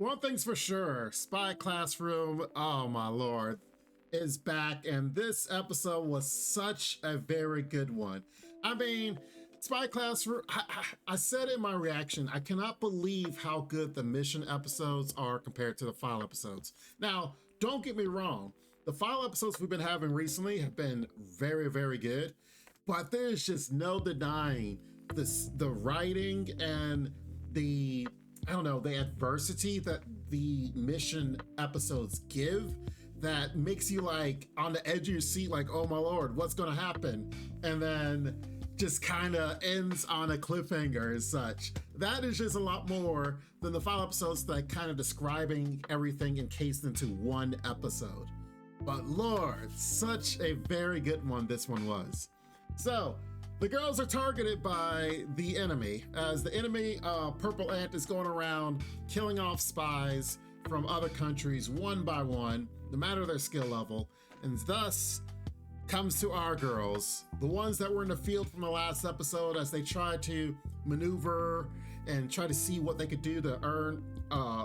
One thing's for sure, Spy Classroom, oh my lord, is back, and this episode was such a very good one. I mean, Spy Classroom, I said in my reaction, I cannot believe how good the mission episodes are compared to the file episodes. Now, don't get me wrong, the file episodes we've been having recently have been very, very good, but there's just no denying the writing and the the adversity that the mission episodes give that makes you like on the edge of your seat, like, oh my lord, what's gonna happen? And then just kind of ends on a cliffhanger as such. That is just a lot more than the final episodes that kind of describing everything encased into one episode. But lord, such a very good one this one was. So, the girls are targeted by the enemy, as the enemy, Purple Ant, is going around killing off spies from other countries one by one, no matter their skill level, and thus comes to our girls, the ones that were in the field from the last episode as they try to maneuver and try to see what they could do to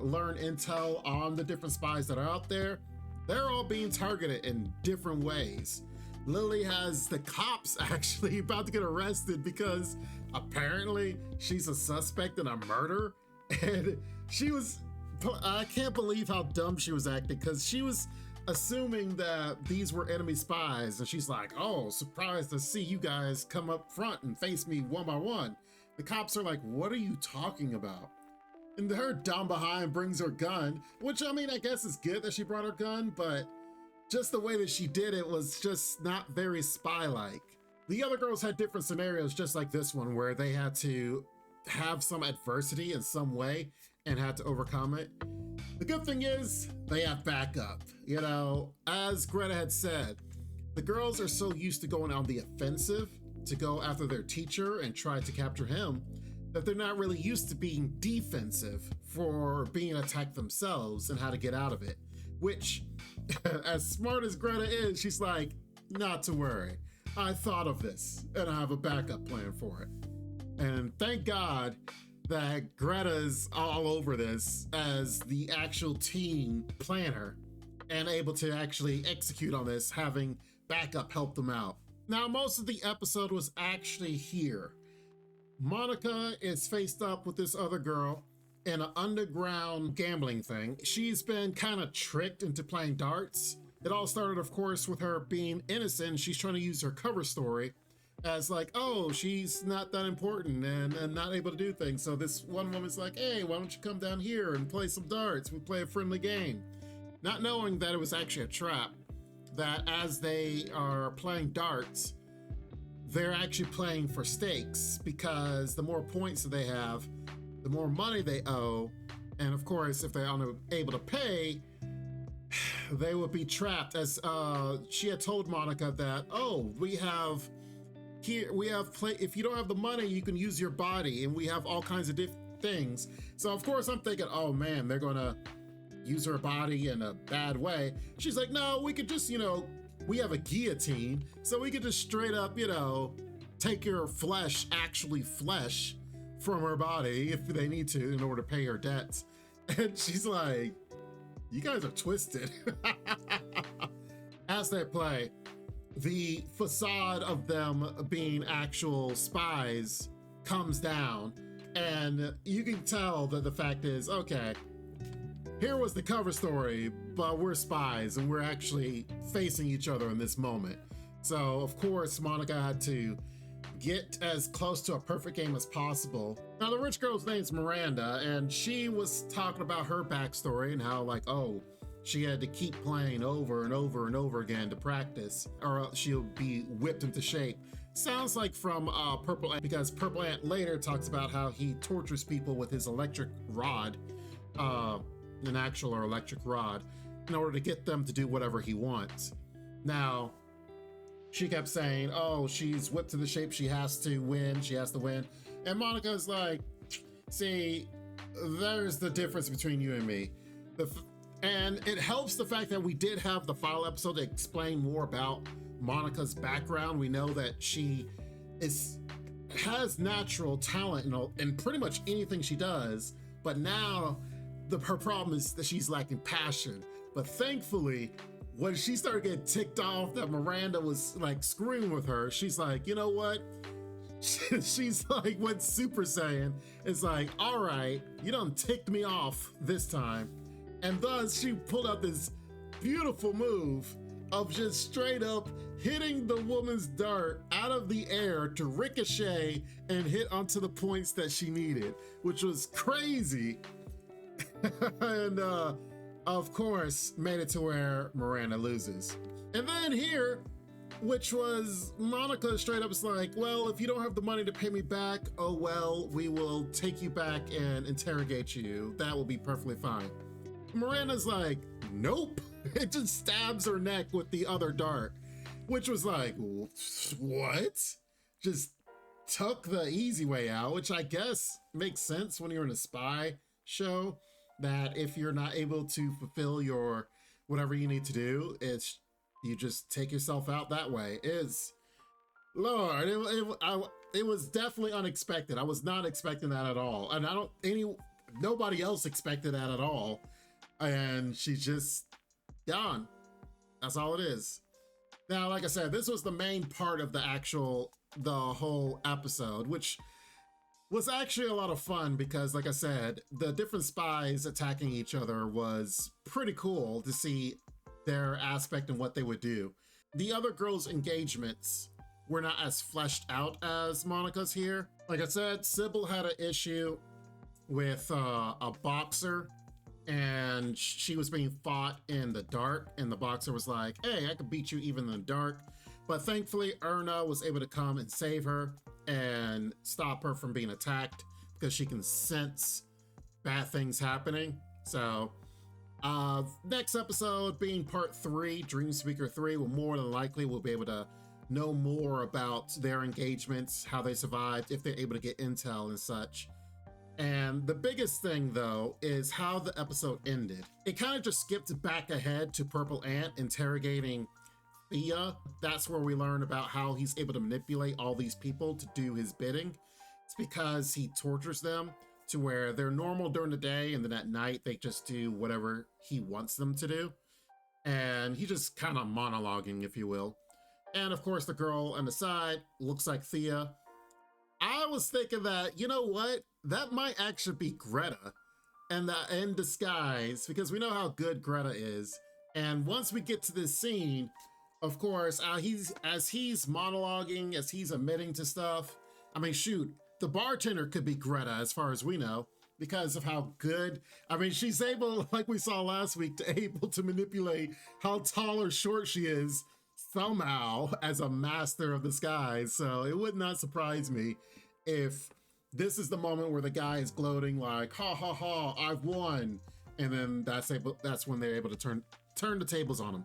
learn intel on the different spies that are out there. They're all being targeted in different ways. Lily has the cops actually about to get arrested because apparently she's a suspect in a murder. And I can't believe how dumb she was acting, because she was assuming that these were enemy spies. And she's like, oh, surprised to see you guys come up front and face me one by one. The cops are like, what are you talking about? And her dumb behind brings her gun, which I mean, I guess is good that she brought her gun, but just the way that she did it was just not very spy-like. The other girls had different scenarios just like this one, where they had to have some adversity in some way and had to overcome it. The good thing is they have backup. You know, as Greta had said, the girls are so used to going on the offensive to go after their teacher and try to capture him that they're not really used to being defensive for being attacked themselves and how to get out of it, which as smart as Greta is, she's like, not to worry. I thought of this and I have a backup plan for it. And thank God that Greta's all over this as the actual team planner and able to actually execute on this, having backup help them out. Now, most of the episode was actually here. Monica is faced up with this other girl in an underground gambling thing. She's been kind of tricked into playing darts. It all started, of course, with her being innocent. She's trying to use her cover story as like, oh, she's not that important and not able to do things. So this one woman's like, hey, why don't you come down here and play some darts? We play a friendly game. Not knowing that it was actually a trap, that as they are playing darts, they're actually playing for stakes, because the more points that they have, the more money they owe, and of course, if they're unable to pay, they would be trapped. As she had told Monica that, oh, if you don't have the money, you can use your body, and we have all kinds of different things. So of course, I'm thinking, oh man, they're gonna use her body in a bad way. She's like, no, we could just, we have a guillotine, so we could just straight up, take your flesh, actually flesh, from her body if they need to in order to pay her debts. And she's like, you guys are twisted. As they play, the facade of them being actual spies comes down, and you can tell that the fact is, okay, here was the cover story, but we're spies and we're actually facing each other in this moment. So of course, Monica had to get as close to a perfect game as possible. Now, the rich girl's name's Miranda, and she was talking about her backstory and how, like, oh, she had to keep playing over and over and over again to practice, or else she'll be whipped into shape. Sounds like from Purple Ant, because Purple Ant later talks about how he tortures people with his electric rod, an actual or electric rod, in order to get them to do whatever he wants. Now, she kept saying, oh, she's whipped to the shape, she has to win. And Monica's like, see, there's the difference between you and me. And it helps the fact that we did have the final episode to explain more about Monica's background. We know that she has natural talent in pretty much anything she does, but now her problem is that she's lacking passion. But thankfully, when she started getting ticked off that Miranda was like screwing with her, she's like, you know what? She's like, went Super Saiyan. It's like, all right, you done ticked me off this time. And thus she pulled out this beautiful move of just straight up hitting the woman's dart out of the air to ricochet and hit onto the points that she needed, which was crazy. And of course, made it to where Miranda loses. And then here, which was Monica straight up is like, well, if you don't have the money to pay me back, oh well, we will take you back and interrogate you. That will be perfectly fine. Miranda's like, nope. It just stabs her neck with the other dart, which was like, what? Just took the easy way out, which I guess makes sense when you're in a spy show, that if you're not able to fulfill your whatever you need to do, it's you just take yourself out that way. Lord, it was definitely unexpected. I was not expecting that at all, and nobody else expected that at all. And she's just gone. That's all it is. Now, like I said, this was the main part of the whole episode, which was actually a lot of fun because, like I said, the different spies attacking each other was pretty cool to see their aspect and what they would do. The other girls' engagements were not as fleshed out as Monica's here. Like I said, Sybil had an issue with a boxer, and she was being fought in the dark, and the boxer was like, hey, I could beat you even in the dark. But thankfully, Erna was able to come and save her and stop her from being attacked because she can sense bad things happening. So next episode being part 3, Dream Speaker 3, will more than likely we'll be able to know more about their engagements, how they survived, if they're able to get intel and such. And the biggest thing, though, is how the episode ended. It kind of just skipped back ahead to Purple Ant interrogating Thea. That's where we learn about how he's able to manipulate all these people to do his bidding. It's because he tortures them to where they're normal during the day, and then at night they just do whatever he wants them to do. And he just kind of monologuing, if you will. And of course, the girl on the side looks like Thea. I was thinking that, you know what? That might actually be Grete in disguise, because we know how good Grete is. And once we get to this scene, of course, as he's monologuing, as he's admitting to stuff, I mean, shoot, the bartender could be Grete as far as we know, because of how good, I mean, she's able, like we saw last week, able to manipulate how tall or short she is somehow as a master of disguise. So it would not surprise me if this is the moment where the guy is gloating like, ha ha ha, I've won. And then that's when they're able to turn the tables on him.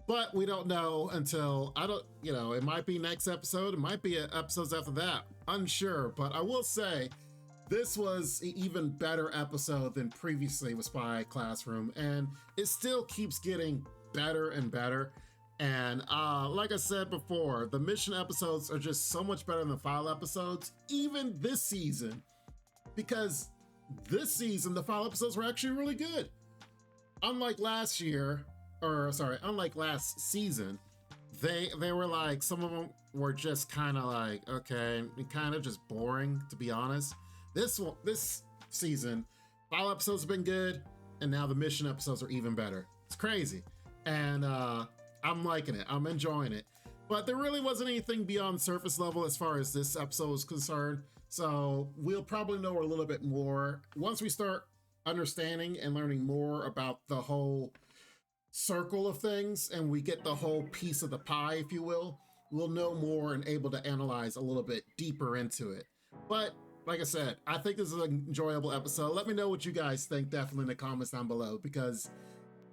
But we don't know until, it might be next episode. It might be episodes after that. Unsure. But I will say, this was an even better episode than previously with Spy Classroom. And it still keeps getting better and better. And like I said before, the mission episodes are just so much better than the file episodes, even this season. Because this season, the file episodes were actually really good. Unlike last season, they were like, some of them were just kind of like, okay, kind of just boring, to be honest. This season, file episodes have been good, and now the mission episodes are even better. It's crazy. And I'm liking it. I'm enjoying it. But there really wasn't anything beyond surface level as far as this episode is concerned. So we'll probably know a little bit more once we start understanding and learning more about the whole circle of things, and we get the whole piece of the pie, if you will. We'll know more and able to analyze a little bit deeper into it. But like I said, I think this is an enjoyable episode. Let me know what you guys think definitely in the comments down below, because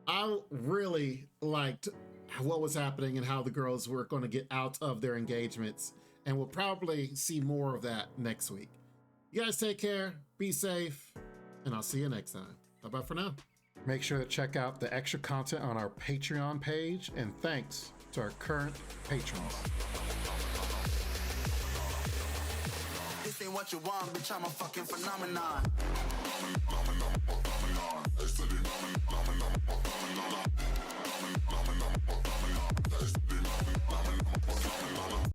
I really liked what was happening and how the girls were going to get out of their engagements, and we'll probably see more of that next week. You guys take care, be safe, and I'll see you next time. Bye-bye for now. Make sure to check out the extra content on our Patreon page, and thanks to our current patrons. This ain't what you want, bitch, I'm a fucking phenomenon.